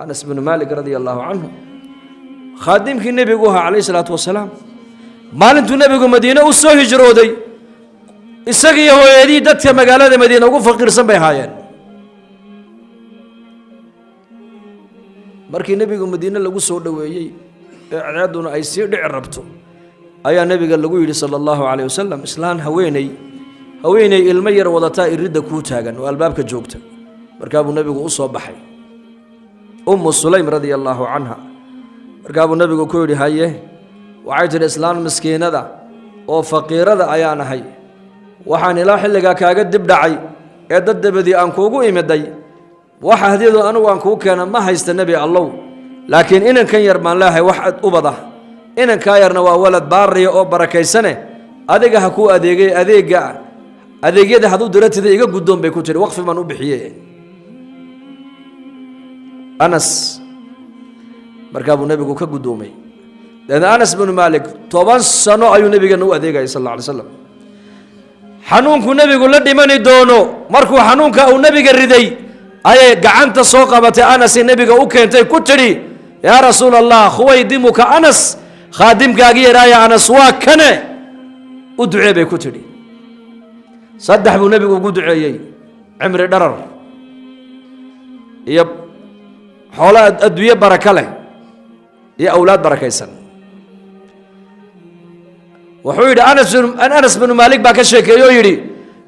أنس بن مالك رضي الله عنه خادم كي النبي قوها عليه الصلاة والسلام ما لنتو النبي قو مدينة وصو هجرو دي إساقي هو يدي دادك مقالة مدينة وقو فقير سنبي هايان markii nabiga Madiina lagu soo dhaweeyay ciidaduna ay sii dhici rabto ayaa nabiga lagu yiri sallallahu alayhi wasallam islaan haweenay ilmo yar wadata irida ku taagan oo albaabka joogta markaa buu nabigu u soo baxay Sulaym radiyallahu anha markaa buu nabigu ku yiri haye waxay tir islaan miskiinada oo faqiirada ayaan ahay waxaan ilaa xilliga kaaga dib dhacay ee dadabadii aan kuugu imiday waxa hadiyadu anigu aan ku keenay ma haysta nabi Allah laakiin inan kan yar baan laahay wax u bada inan ka yarna waa walad baariyo oo barakaysane adiga ha ku adeegyada hadu diratida iga gudoon bay ku jiri waqfi man u bixiyay Anas markaa buu nabigu ka gudoomay Anas bin Malik 10 sano ayuu nabiga u adeegay sallallahu alayhi wasallam xanuunku nabigu la dhimani doono markuu xanuunka uu nabiga riday ayay gacanta soo qabatay Anas nabiga u keentay ku tiri ya rasuulallah khuwaydimuka Anas khadimkaaga yaraaya Anas waa kane u duceey bay ku tiri saddex buu nabigu ugu duceeyay cimri dharar iyo xoolo adduunyo baraka leh iyo awlaad barakaysan wuxuu yiri Anas bin Malik baa ka sheekeeyo yiri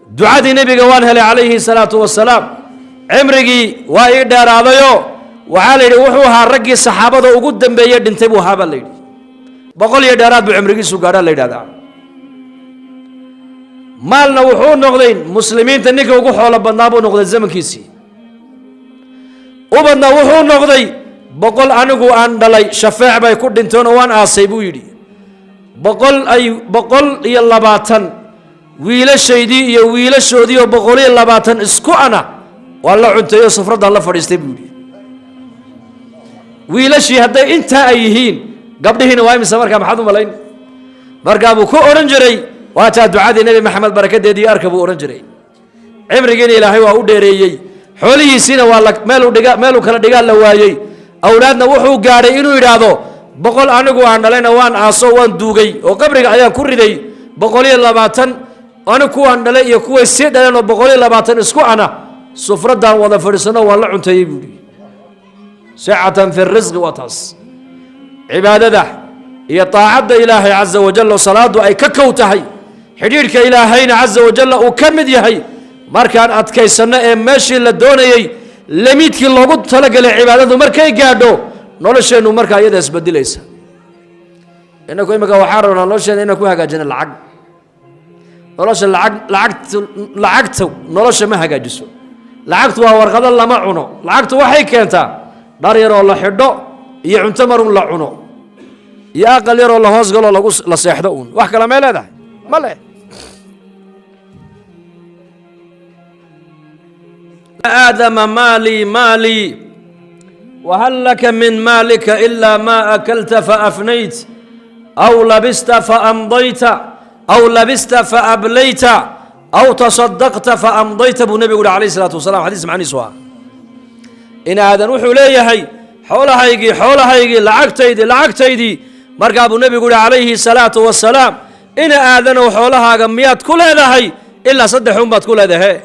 ducadii nabiga waan helay calayhi salaatu wassalaam عمري واي داراديو وحالي وحوها رجي صحابته ugu dambeeyay dhintay buu haba leeyay boqol iyo dheeraad buu cimrigiisu gaadhay leeyada maalna wuxuu noqday muslimiinta ninka ugu xoolo badnaa buu noqday zamankiisii ubadna wuxuu noqday boqol anigu aan dhalay shafaac bay ku dhinteen oo waan aasay buu yiri boqol iyo 20 wiilashaydii iyo wiilashoodii oo 120 isku ana والله عنتيو سفرة الله فريستي بودي ويلاشي هدا انت ايهين قبل هنا وايم سمر كم حدو ملاين مرقابو كو اورنجري واتا دعاء النبي محمد بركه دي اركبو اورنجري عمري الهي وا u dheereeyay xoolihiisina waa meel kala dhigaa la waayay awlaadna wuxuu gaaray inuu yiraahdo boqol anigu aan dhalayna waan aaso waan duugay oo qabriga ayaan ku riday 120 anigu aan dhalay iyo kuwa si dhalan oo 120 isku ana سفرة ولا فرسنا ولا عنتي بودي سعة في الرزق وطاس عبادة ده هي طاعة إلهي عز وجل وصلاة أي ككوتهي حريرك إلهينا عز وجل وكمد يهي مركان أتكي سنة ماشي للدوني لميت كي الله قد تلقى العبادة مركي قادو نولش إنه مركا يدس بدي ليس إنكو إمكا وحارنا نولش إنكو هكا جن العقد نولش العقد نولش ما هكا جسو لعقت ورقد الله ما عنو لعقت وحي كنتا دار يرو الله حدو يعنتمر الله عنو يا أقل يرو الله هوس قالوا لا سيحدون وحكى لما لا ما له آدم مالي وهل لك من مالك إلا ما أكلت فأفنيت أو لبست فأمضيت أو لبست فأبليت أو تصدقت فأمضيت أبو النبي عليه الصلاة والسلام حديث معني سواء إن هذا نوح ليه هي حولها يجي لعقتيدي مرقى أبو النبي عليه الصلاة والسلام إن هذا نوح حولها قميات كل هذا هي إلا صدح أمات كل هذا هي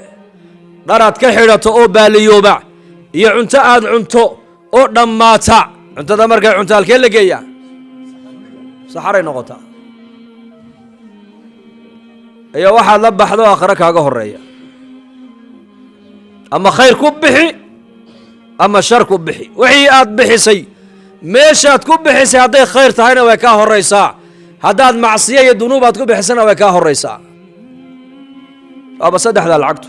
نرات كحرة أو باليوبع يعنت عنتو أو دماتا عنت ذا مرقى عنت الكل جيا صحاري نقطة يا واحد لبح ذو آخرك هاجه الريا أما خير كبحي أما شر كبحي وحي أتبحي سي ماشات كبحي سي هذا خير تهينا ويكاه الرئيسا هذا معصية الذنوب كبحي سنة ويكاه الرئيسا أبى صدح ذا العقد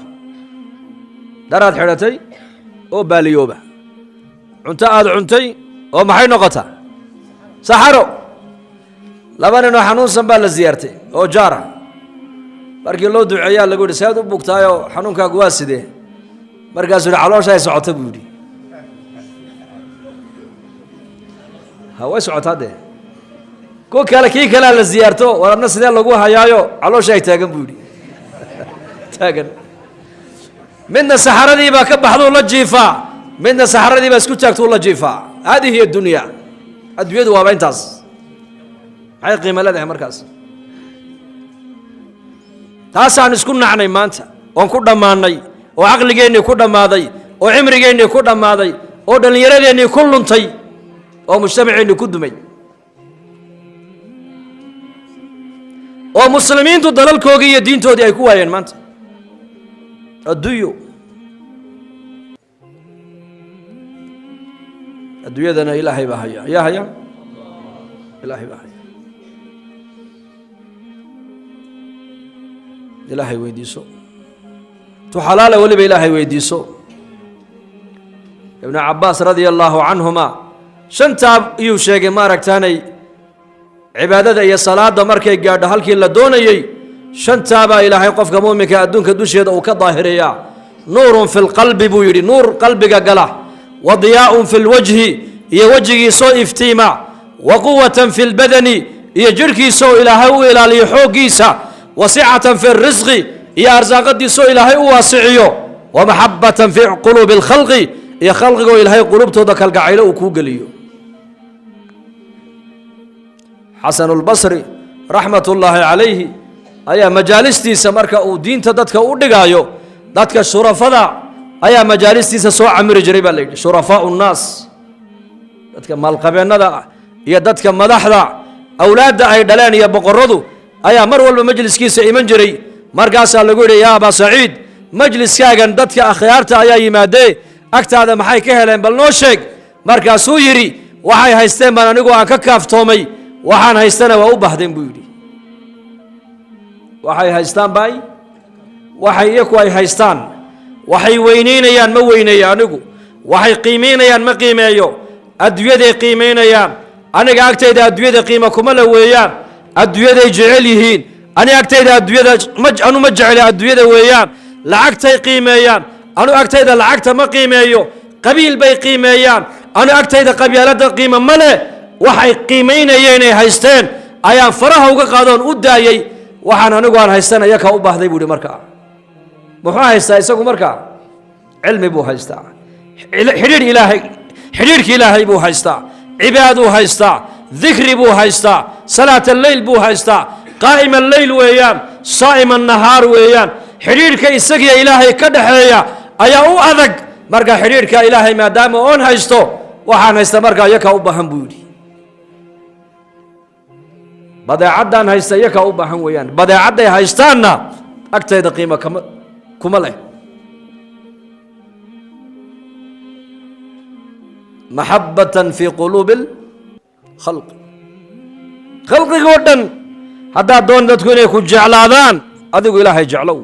درات حرتي أو باليوبة عنتي أو محي نقطة سحروا لبن إنه حنون سنبال زيارتي أو جارة markii loo duceeyaa lagu yiri saad u bugtaayo xanuunkaagu waa sidee markaas uu caloosha ay socoto buudi hawa socotade ko kale kii kale la ziyaarto waradna sidee lagu hayaayo caloosha ay taagan buudi taagan midna saxaradii baa ka baxdo la jiifa midna saxaradii baa isku taagto la jiifaa hadihi hiya dunya adduunyadu waa intaas maxay qiimo leedahay markaas taasaan isku nacnay maanta oon ku dhammaanay oo caqligeennii ku dhammaaday oo cimrigeennii ku dhammaaday oo dhallinyaradeenii ku luntay oo mujtamaceennii ku dumay oo muslimiintu dalalkoogii iyo diintoodii ay ku waayeen maanta adduunyadana ilaahay baa haya yaa haya ilaahay baa haya ilaahay weydiiso tu xalaala weliba ilaahay weydiiso ibnu cabbaas radia allaahu canhuma shantaa iyuu sheegay maaragtaanay cibaadada iyo salaada markay gaadho halkii la doonayey shantaabaa ilaahay qofka muuminka adduunka dusheeda uu ka daahirayaa nuurun fi lqalbi buu yidhi nuur qalbiga gala wa diyaaun fi lwajhi iyo wejigiisoo iftiima wa quwatan fi lbadani iyo jirhkiisoo ilaahay u ilaaliyo xooggiisa wa sicatan fi risqi iyo arsaaqadiisoo ilaahay u waasiciyo wa maxabatan fi quluubi alkhalqi iyo khalqigoo ilaahay qulubtooda kalgacaylo uu kuu geliyo xasanu lbasri raxmat ullaahi calayhi ayaa majaalistiisa marka uu diinta dadka u dhigaayo dadka shurafada ayaa majaalistiisa soo camiri jiray baa la yidhi shurafaau nnaas dadka maalqabeennada iyo dadka madaxda awlaadda ay dhaleen iyo boqorradu ayaa mar walba majliskiisa iman jiray markaasaa lagu yidhi yaa abaa saciid majliskaagan dadka akhyaarta ayaa yimaadee agtaada maxay ka heleen bal noo sheeg markaasuu yidhi waxay haysteen baan anigu aan ka kaaftoomay waxaan haystana waa u bahdeen buu yidhi waxay haystaan bay waxay iyaku ay haystaan waxay weynaynayaan ma weyneeyo anigu waxay qiimaynayaan ma qiimeeyo adduunyaday qiimaynayaan aniga agtayda adduunyada qiimo kuma la weeyaan adduunyaday jecel yihiin aniga agtayda adduunyada anu ma jeceli adduunyada weeyaan lacagtay qiimeeyaan anu agtayda lacagta ma qiimeeyo qabiil bay qiimeeyaan anu agtayda qabyaaladda qiimo ma leh waxay qiimaynayeen ay haysteen ayaan faraha uga qaadoon u daayey waxaan anigu aan haystan iyakaa u baahday buu ihi markaa muxuu haystaa isagu markaa cilmi buu haystaa xidhiidhki ilaahay buu haystaa cibaaduu haystaa dikri buu haystaa salaat alleyl buu haystaa qaa'ima alleyl weeyaan saa'ima annahaar weeyaan xidhiidhka isagiya ilaahay ka dhaxeeya ayaa u adag marka xidhiidhka ilaahay maadaama oon haysto waxaan haysta markaa iyakaa u baahan buu yidhi badeecaddaan haysta iyakaa u baahan weeyaan badeecadday haystaanna agtayda qiimo kuma leh maxabbatan fii quluubi lkhalqi khalqigoo dhan haddaad doon dadku inay ku jeclaadaan adigu ilaahay jeclow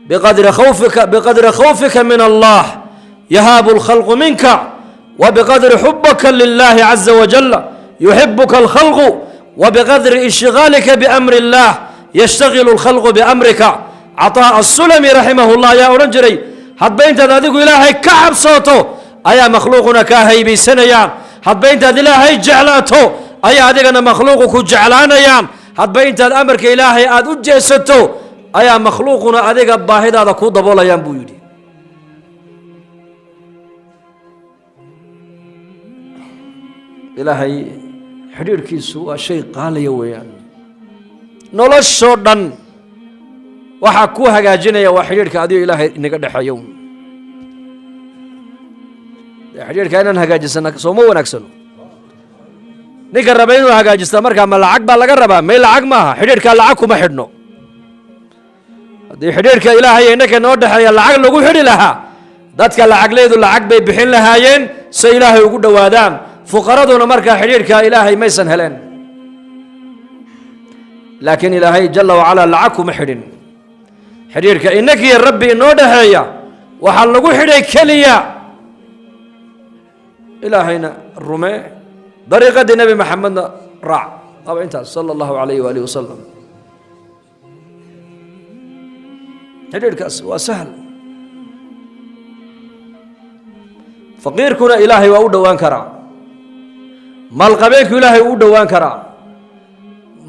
biqadri khawfika min allah yahaabu lkhalqu minka wa biqadri xubaka lilaahi caza wajalla yuxibuka alkhalqu wa biqadri ishtigaalika biamri اllah yashtagilu اlkhalqu biamrika caطaaء asulami raximah اllah ayaa odhan jiray hadba intaad adigu ilaahay ka cabsooto ayaa makhluuquna kaa haybaysanayaan hadba intaad ilaahay jeclaato ayaa adigana makhluuqu ku jeclaanayaan hadba intaad amarka ilaahay aad u jeesato ayaa makhluuquna adiga baahidaada ku daboolayaan buu yidhi ilaahay xidhiidhkiisu waa shay qaaliya weeyaan noloshoo dhan waxaa ku hagaajinaya waa xidhiidhka adigo ilaahay inaga dhexeeyo xidhiidhka inaan hagaajisana sooma wanaagsano ninka raba inuu hagaajista markaa ma lacag baa laga rabaa may lacag maaha xidhiidhkaa lacag kuma xidhno haddii xidhiidhka ilaahay innaka noo dhexeeya lacag lagu xidhi lahaa dadka lacagleedu lacag bay bixin lahaayeen si ilaahay ugu dhowaadaan fuqaraduna markaa xidhiidhka ilaahay maysan heleen laakiin ilaahay jala wacalaa lacag kuma xidhin xidhiidhka innakiiyo rabbi inoo dhexeeya waxaa lagu xidhay keliya ilaahayna rumee dariiqadii nebi maxamedna raac aba intaas sala allahu calayhi waalihi wasalam xidhiidhkaas waa sahl faqiirkuna ilaahay waa u dhowaan karaa maalqabeenku ilaahay uu u dhowaan karaa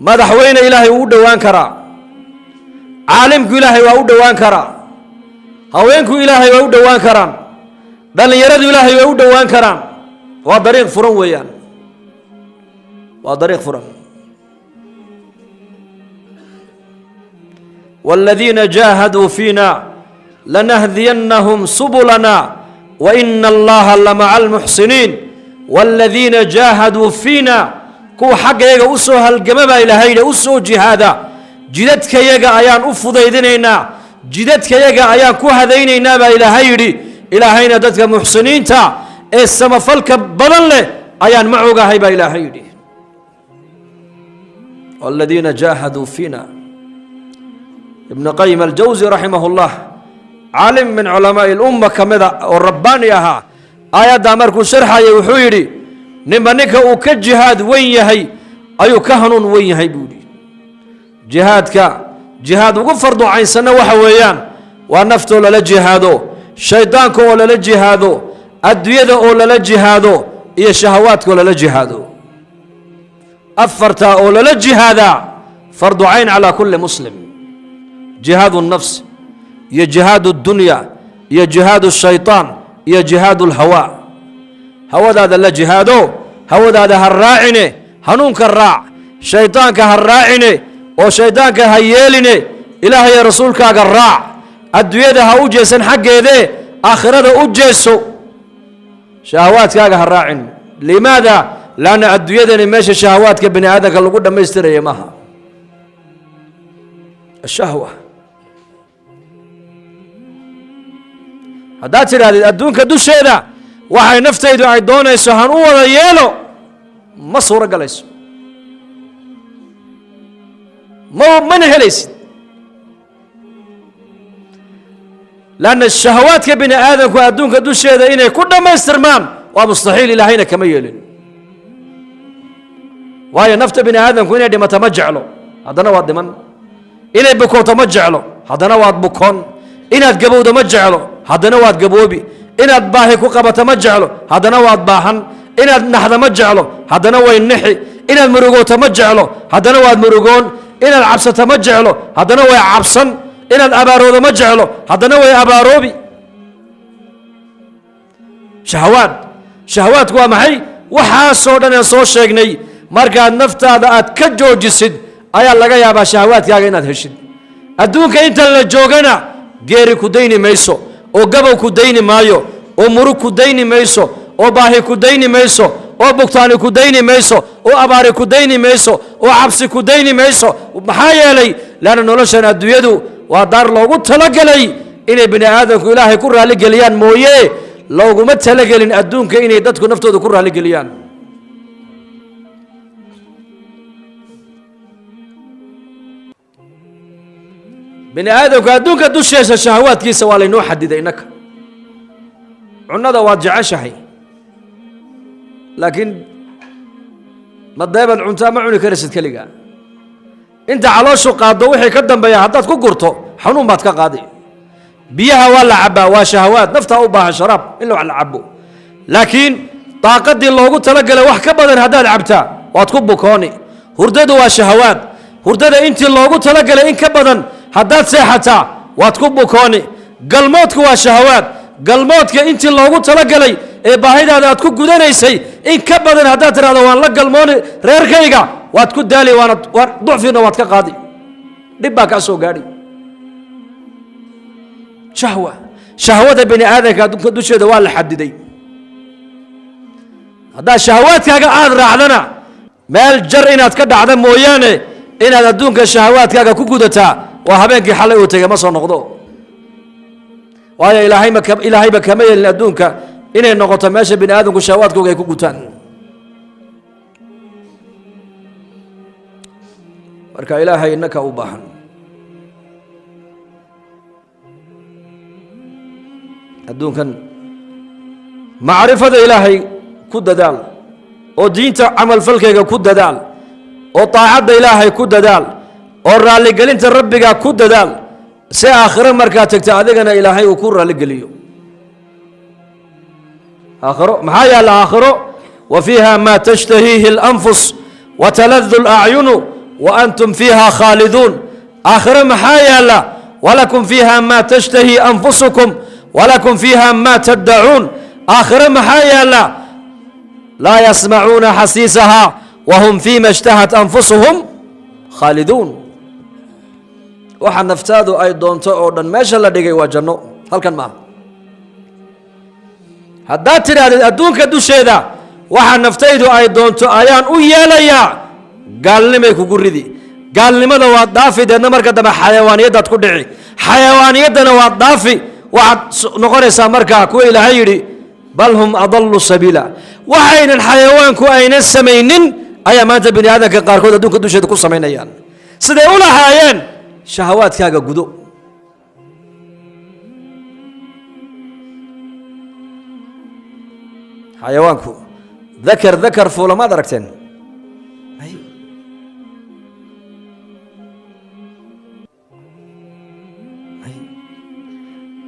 madaxweyne ilaahay uu u dhowaan karaa caalimku ilaahay waa u dhowaan karaa haweenku ilaahay waa u dhowaan karaan دل يرد إلهي ويود وان كرام وطريق فرن ويان وطريق فرن والذين جاهدوا فينا لنهدينهم سبلنا وإن الله لمع المحسنين والذين جاهدوا فينا كو حق يجا أسو هالجمبا إلى هيدا أسو جهادا جدتك يجا أيان أفضيدنا جدتك يجا أيان كو هذيننا با إلى هيدي إلى هينا دتك محسنين تا السما فلك بدل أيان معوجا هيبا إلى هيدي والذين جاهدوا فينا ابن قيم الجوزي رحمه الله عالم من علماء الأمة كمذا والربانيها آيات أمركو شرحة يوحيري نمانيك وكجهاد وين يهي أيو كهنون وين يهي بودي جهاد وقفرض عين سنة وحويان ونفتو للا جهادو شيطانكو للا جهادو أدويدو للا جهادو إيا شهواتكو للا جهادو أفرتا للا جهادا فرض عين على كل مسلم جهاد النفس يا جهاد الدنيا يا جهاد الشيطان يا جهاد الهواء هو هذا لا جهاده هو هذا هالراعينه هنونك الراع شيطانك هالراعينه وشيطانك هيالينه إلهي رسولك الراع الدنيا ده أوجسن حق ذي آخرة أوجسو شهواتك هالراعين لماذا؟ لأن الدنيا ده ماشي شهواتك بني آدم اللي قدام ما يستري معها الشهوة هذا ترى الدون كدوش هذا وحي نفتيد عيدون يسهن ولا يلو ما صورة جلس ما من هليس لأن الشهوات كبني آدم كأدون كدوش هذا إنه كل ما يسترمان ومستحيل إلى هنا كما يلين وهي نفت بني آدم كونه دي ما تمجع له هذا نواد من إنه بكو تمجع له هذا نواد بكون إنه تجبو تمجع له هذا نواد جبوبي إن أتباهي كوكبة تمجعله هذا نواد باهن إن النحذ مجعله هذا نوى النحي إن المرغو تمجعله هذا نواد مرغون إن العبس تمجعله هذا نوى عبسا إن الأبارو تمجعله هذا نوى أباروبي شهوات كوا معي وحاسودنا صوت شيغني مركا النفط هذا أتكجو جسد أيا لقى يا با شهوات يا جينا تهشد أدونك أنت اللي جوجنا غيري كديني ميسو oo gabow ku dayni maayo oo murug ku dayni mayso oo baahi ku dayni mayso oo bugtaani ku dayni mayso oo abaari ku dayni mayso oo cabsi ku dayni mayso maxaa yeelay laana noloshan adduunyadu waa daar loogu talagalay inay bini aadamku ilaahay ku raali geliyaan mooye looguma talagelin adduunka inay dadku naftooda ku raali geliyaan بني آدم كادونك دوشيش الشهوات كيس والي نو حدد إنك عنا واد جعشحي لكن ما دايما عنتا معوني كرست كليقا انت على شو قادو وحي كدن بيا حداد كو قرطو حنون باتك قادي بيها ولا عبا وشهوات نفتا وباها شراب إلا على عبو لكن طاقة دي اللوغو تلقى لوح كبادن هداد عبتا واتكبو كوني هرددو وشهوات هردد انت اللوغو تلقى لإن كبادن هداد سيحتا واتكبو كوني قلموتك وشهوات قلموتك انت اللوغو تلقى لي باهيد هذا اتكو قدانيسي إن كبادن هداد ترى وان لك قلموني رير كيغا واتكو دالي وانا ضعفين واتك قادي دباك أسو قادي شهوة بني آدم كادو دوشي دوال لحددي هذا شهوات كاغا عاد راعدنا مال جر إناد كدا عدم موياني إناد أدونك شهوات كاغا كوكودتا وهبينك حلي وتيغا ما سو نقدو وايا إلهي بكميل لأدونك إنay noqoto meesha bini aadamku shahawaadkooga ay ku gutaan marka ilaahay innaka u baahan adduunkan macrifada ilaahay ku dadaal oo diinta camal falkayga ku dadaal oo taacada ilaahay ku dadaal oo raali gelinta rabbiga ku dadaal si aakhiro markaa tagta adigana ilaahay uu ku raali geliyo آخره محايا الآخره وفيها ما تشتهيه الأنفس وتلذ الأعين وأنتم فيها خالدون آخره محايا لا ولكم فيها ما تشتهي أنفسكم ولكم فيها ما تدعون آخر محايا لا يسمعون حسيسها وهم فيما اشتهت أنفسهم خالدون waxaa naftaadu ay doonto oo dhan meesha la dhigay waa janno halkan maaha haddaad tidhaahdid adduunka dusheeda waxaa naftaydu ay doonto ayaan u yeelayaa gaalnimay kugu ridi gaalnimada waad dhaafi deedna marka dambe xayawaaniyaddaad ku dhici xayawaaniyaddana waad dhaafi waxaad noqonaysaa markaa kuwa ilaahay yidhi bal hum adallu sabiila waxaynan xayawaanku aynan samaynin ayaa maanta bini aadamka qaarkood adduunka dusheeda ku samaynayaan siday u lahaayeen shahawaadkaaga gudo xayawaanku dakar fuulamaad aragteen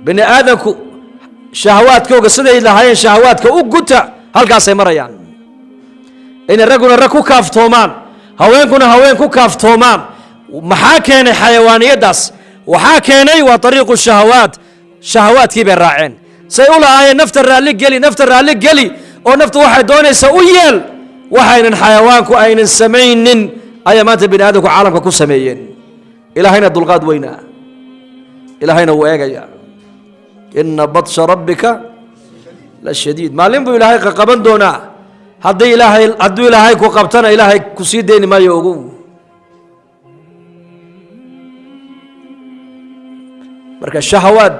bini aadamku shahawaadkooga siday lahaayeen shahawaadka u guta halkaasay marayaan inay ragguna rag ku kaaftoomaan haweenkuna haween ku kaaftoomaan maxaa keenay xayawaaniyaddaas waxaa keenay waa ariiqu shahawaat shahawaadkii bay raaceen say u lahaayeen nafta raalli geli oo naftu waxay doonaysaa u yeel waxaynan xayawaanku aynan samaynin ayaa maanta bini aadamku caalamka ku sameeyeen ilaahayna dulqaad weynaa ilaahayna wuu eegayaa ina badsha rabbika la shadiid maalin buu ilaahay qaban doonaa hadduu ilaahay ku qabtana ilaahay ku sii deyni maayo ogow marka shahawaad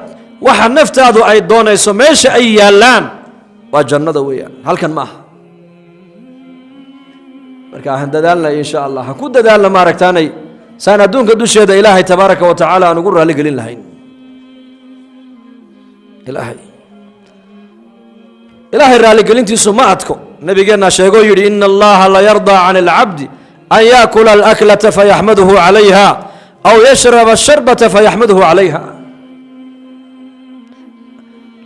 waxa naftaadu ay doonayso meesha ay yaallaan waa jannada weeyaan halkan ma aha marka han dadaalna insha allah ha ku dadaalna maaragtaanay saan adduunka dusheeda ilaahay tabaaraka wa tacaala aan ugu raalli gelin lahayn ilaahay raaligelintiisu ma adko nabigeenna sheegoo yidhi ina allaha la yardaa can alcabdi an yaakula alaklata fayaxmaduhu calayha aw yashraba asharbata fayaxmaduhu calayha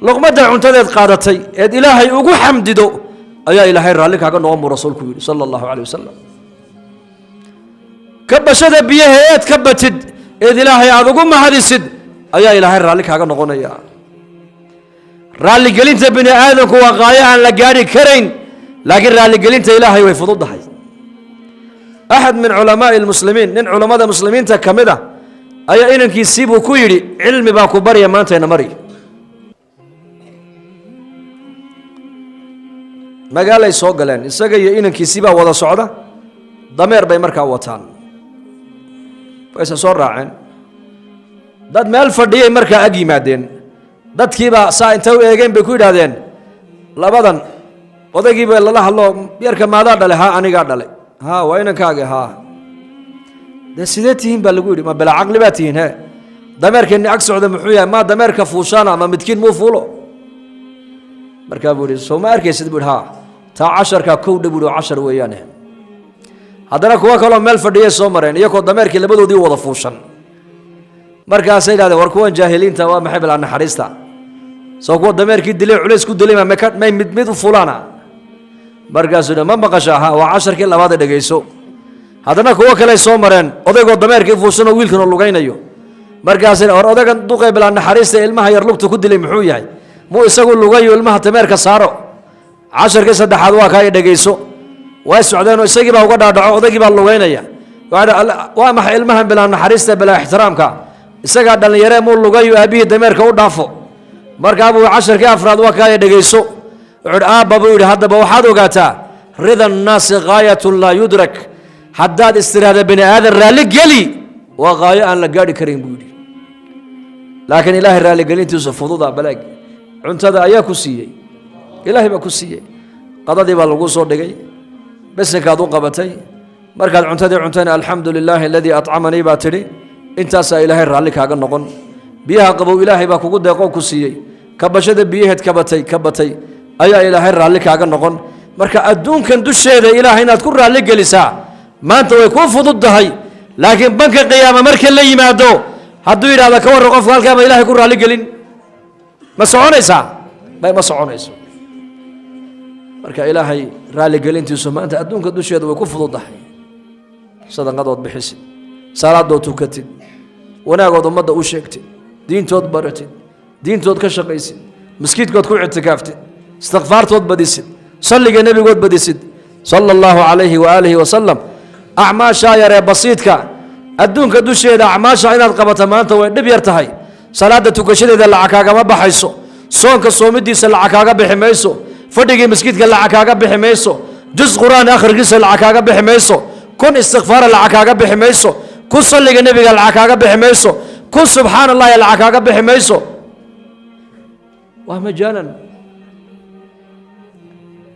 luqmadda cuntadeed qaadatay eed ilaahay ugu xamdido ayaa ilaahay raalli kaaga noqon buu rasuulku yidhi sala allahu caleyh wasalam kabashada biyaha eed ka batid eed ilaahay aada ugu mahadisid ayaa ilaahay raalli kaaga noqonaya raalligelinta bini aadamku waa qaayo aan la gaadhi karayn laakiin raalligelinta ilaahay way fududahay axad min culamaa'i lmuslimiin nin culammada muslimiinta ka mid ah ayaa inankiisii buu ku yidhi cilmi baa ku barya maantayna mari magaalay soo galeen isaga iyo inankiisii baa wada socda dameer bay markaa wataan wayse soo raaceen dad meel fadhiyay markaa ag yimaadeen dadkiibaa saa intay u eegeen bay ku yidhaahdeen labadan odaygiiba lala hadlo yarka maadaa dhale haa anigaa dhalay haa waa inankaagi haa dee sidee tihiin baa lagu yidhi ma bilaa caqli baa tihiin he dameerkeenni ag socda muxuu yahay maa dameerka fuushaana ama midkiin muu fuulo markaa buu yidhi soo ma arkaysid buu yidhi haa taa casharkaa kowdha buu yidhi oo cashar weeyaane haddana kuwo kaloo meel fadhiyay soo mareen iyagoo dameerkii labadoodii wada fuushan markaasay yidhahdeen war kuwan jaahiliinta waa maxay bilaa naxariista soo kuwa dameerkii dilay culays ku dilay may mid u fulaana markaasuu yidhi ma maqashaa ha waa casharkii labaad ee dhegayso haddana kuwo kale soo mareen odaygoo dameerkii fuushanoo wiilkanoo lugaynayo markaasay war odaygan duqee bilaa naxariista ilmaha yar lugta ku dilay muxuu yahay muu isagu lugayo ilmaha dameerka saaro casharkii saddexaad waa kaa dhegayso way socdeenoo isagii baa uga dhaadhaco odaygii baa lugaynaya waa maxay ilmahan bilaa naxariista bilaa ixtiraamka isagaa dhallinyaree muu lugayo aabbihii dameerka u dhaafo markaabuu casharkii afraad waa kaaya dhegayso wuxuuhi aabba buu yidhi haddaba waxaad ogaataa rida annaasi gaayatun laa yudrak haddaad istiraahda bini aadan raalli geli waa qaayo aan la gaadhi karayn buu yidhi laakiin ilaahay raalligelintiisu fududa balaag cuntada ayaa ku siiyey ilaahay baa ku siiyey qadadii baa lagu soo dhigay besinkaad u qabatay markaad cuntadii cuntayna alxamdu lilaahi aladii acamanii baa tidhi intaasaa ilaahay raalli kaaga noqon biyaha qabow ilaahay baa kugu deeqoo ku siiyey kabashada biyaheed ka batay ayaa ilaahay raalli kaaga noqon marka adduunkan dusheeda ilaahay inaad ku raalli gelisaa maanta way kuu fudud tahay laakiin banka qiyaama marka la yimaado hadduu yidhahda ka warran qofka halkaa ma ilaahay ku raalli gelin ma soconaysaa ma soconayso marka ilaahay raalligelintiisu maanta adduunka dusheeda way ku fudud tahay sadaqadood bixisid salaadood tukatid wanaagood ummadda u sheegtid diintood baratid diintood ka shaqaysid maskiidkood ku ictikaaftid استغفارتود بديسد صلي النبي قد بديسد صلى الله عليه وآله وسلم أعماشا يا بسيطك أدونك دوشي إذا أعماشا إذا قبط ما أنت وين يرتهي صلاة تكشيد إذا العكاكا ما بحيسو صونك صومدي سل العكاكا بحميسو فدقي مسكيتك العكاكا بحميسو جزء قرآن آخر قصة العكاكا بحميسو كن استغفار العكاكا بحميسو كن صلي النبي العكاكا بحميسو كن سبحان الله العكاكا بحميسو ومجانا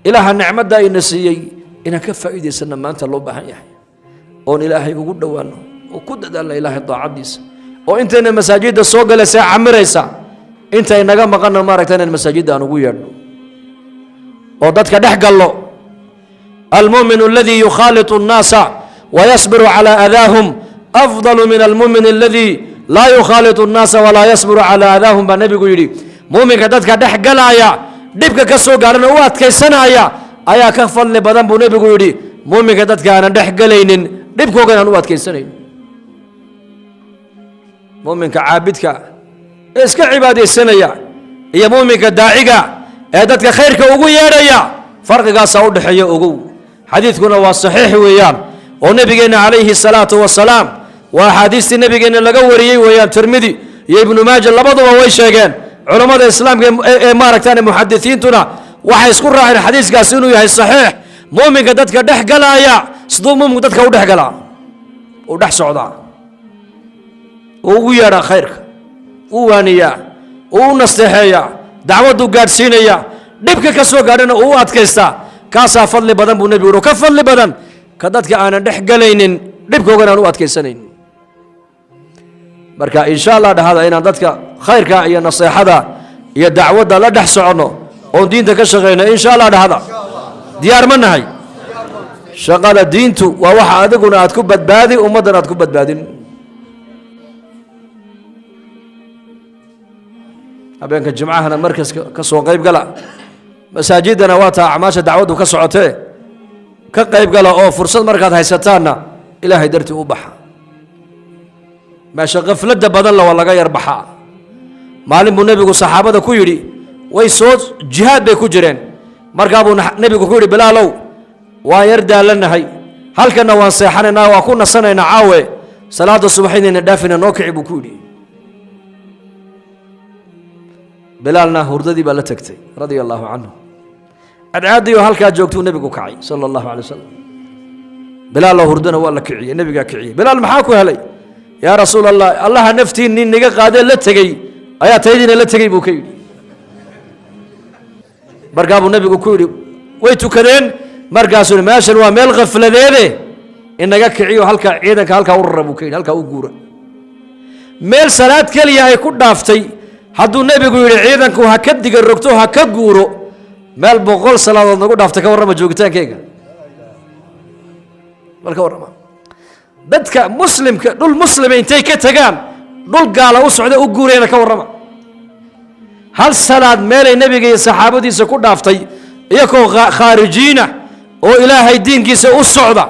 إله النعمة دا إنسيي إن كفى إيدي سنة ما أنت الله بحن يحيى أون إلهي وقود دوانه وكود دال إلهي الضاعات ديس وإنت إن المساجد السوق لسا عمريسا إنت إن نقام قلنا ماركتين المساجد أنا قوير وضدك دحق الله المؤمن الذي يخالط الناس ويصبر على أذاهم أفضل من المؤمن الذي لا يخالط الناس ولا يصبر على أذاهم بالنبي قولي مؤمن كدتك دحق الله dhibka ka soo gaarana u adkaysanaya ayaa ka fadli badan buu nabigu yidhi muuminka dadka aanan dhex galaynin dhibkoogan aan u adkaysanayn muuminka caabidka ee iska cibaadaysanaya iyo muuminka daaciga ee dadka khayrka ugu yeedhaya farqigaasaa u dhexeeya ogow xadiidkuna waa saxiix weeyaan oo nabigeenna calayhi salaatu wasalaam waa axaadiistii nabigeenna laga wariyey weeyaan tirmidi iyo ibnu maaja labaduba way sheegeen علماء الإسلام ماركتان محدثين تنا وحيسكون راعي الحديث قاسينه يهي صحيح مؤمن قدتك دح قلا يا صدوم مؤمن قدتك ودح قلا ودح سعودا ويرى خيرك ووانيا ونستحيا دعوته قارسينيا نبكي كسو قارنا ووات كيستا كاسا فضل بدن بو نبي ورو كفضل بدن قدتك أنا دح قلينين نبكي وقنا ووات كيسانين marka insha Allah dhahada inaan dadka khayrka iyo nasiixada iyo dacwada la dhax socono oo diinta ka shaqeeyna insha Allah dhahada diyaar ma nahay shaqada diintu waa waxa adiguna aad ku badbaadi ummadan aad ku badbaadin habeenka jimcaha markaska ka soo qayb gala masaajidana waa taa acmaasha dacwadu ka socotee ka qayb gala oo fursad markaad haysataana ilaahay dartii u baxa ماشي غفلة بدل ولا غير بحا معلم النبي والصحابة كويري ويسوس جهاد بكوجرين مركبوا النبي كويري بلالو ويردى لنا هاي هل كنا وانصيحنا وكنا سنة نعاوي صلاة الصبحين ندافن نوكع بكوري بلالنا هرددي بلا تكتي رضي الله عنه أدعادي وهل كان جوكتو النبي كعي صلى الله عليه وسلم بلال هردنا ولا كعي النبي كعي بلال محاكو هلي يا رسول الله الله نفتي إني نجا قادر لا تجي أيا تيجينا لا تجي بوكي برقابو النبي كوري ويتو كذين مرقاسون ماشل ومال غفلة ذي إنك كعيو هلك عيدك هلك ورا بوكي هلك وجورا مال صلاة كليا يكون دافتي حدو النبي يقول عيدك وهكذا جركتو هكجورو مال بقول صلاة نقول دافتك ورا مجوكتان كيكا مالك ورا ما dadka muslimka dhul muslimiin intay ka tagaan dhul gaala u socda u guureena ka warrama hal salaad meelay nabiga iyo saxaabadiisa ku dhaaftay iyagoo khaarijiina oo ilaahay diinkiisa u socda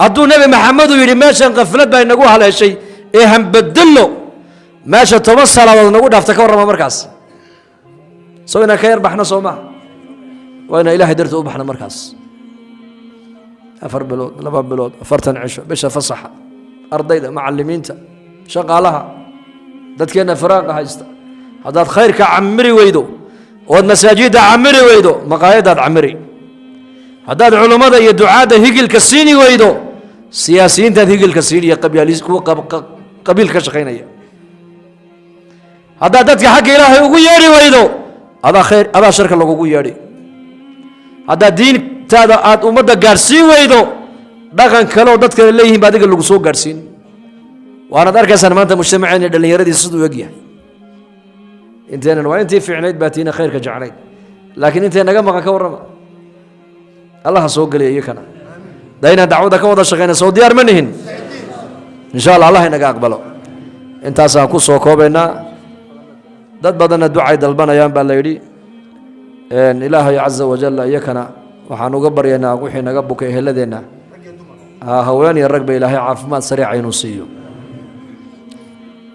hadduu nabi maxamed yidhi meeshan qaflad baa inagu haleeshay ee hanbadallo meesha 10 salaadood nagu dhaafta ka warrama markaas soo inaan ka yar baxna soo maaha waa inaan ilaahay dartii u baxna markaas أفر بلود لبا بلود أفرتن عشو بيش فصحة أرضيدا معلمينتا شغالها دات كينا فراغ هايستا هذا خير كعمري ويدو والمساجد عمري ويدو مقايد عمري هذا العلماء يدعاء هيجل كسيني ويدو سياسيين هيجل كسيني قبيليس قبيل كشخينية هذا دات حق إلهي وياري ويدو هذا خير هذا شرك الله وياري هذا دين تادا آد أمدا قارسين ويدو داقان كالو دادك الليهم بعدك اللي قصو قارسين وانا دارك أسان ما أنت مجتمعين اللي يردي الصدو وقيا انتين وانتي في عنيد باتينا خيرك جعلين لكن انتين نقمك كورما الله سوق لي يكنا داينا دعوتك وضع شغينا سو ديار منهن إن شاء الله الله ينقى أقبله انت ساكو سوكو بينا داد بدنا الدعاء دلبنا يان بالليلي ان إلهي عز وجل يكنا waxaan uga baryaynaa wixii naga bukay heladeena haween iyo rag ba ilaahay caafimaad sariic inuu siiyo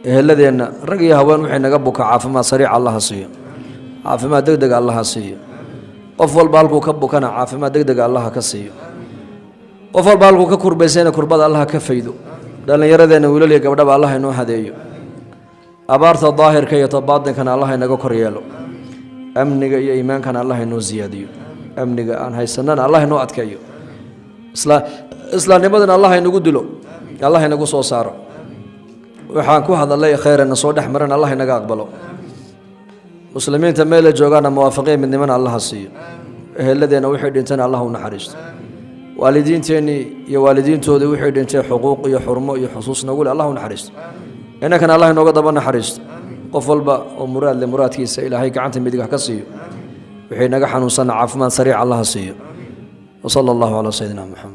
heladeena rag iyo haween wixii naga buka caafimaad sariic Allah siiyo caafimaad degdeg Allah siiyo qof walba halkuu ka bukana caafimaad degdega allaha ka siiyo qof walba halkuu ka kurbaysayna kurbada allaha ka faydo dhallinyaradeenna wiilal iyo gabdhaba allaha inoo hadeeyo abaarta daahirka iyo tabaaطinkana allaha inaga kor yeelo amniga iyo iimaankana allaha inoo ziyaadiyo amniga aan haysanana allaha inoo adkeeyo islaamnimadana allaha inagu dilo allaha inagu soo saaro waxaan ku hadalay khayrana soo dhex maran allaha inaga aqbalo muslimiinta meel ay joogaana muwaafaqiin midnimana allaha siiyo eheladeena wixii dhintana allaha u naxariisto waalidiinteennii iyo waalidiintoodii wixii dhintay xuquuq iyo xurmo iyo xusuus nagu leh allah u naxariisto innakana allah inooga daba naxariisto qof walba oo muraad leh muraadkiisa ilaahay gacanta midig ka siiyo wixii naga xanuunsanna caafimaad sariic allaha siiyo وصلى الله على سيدنا محمد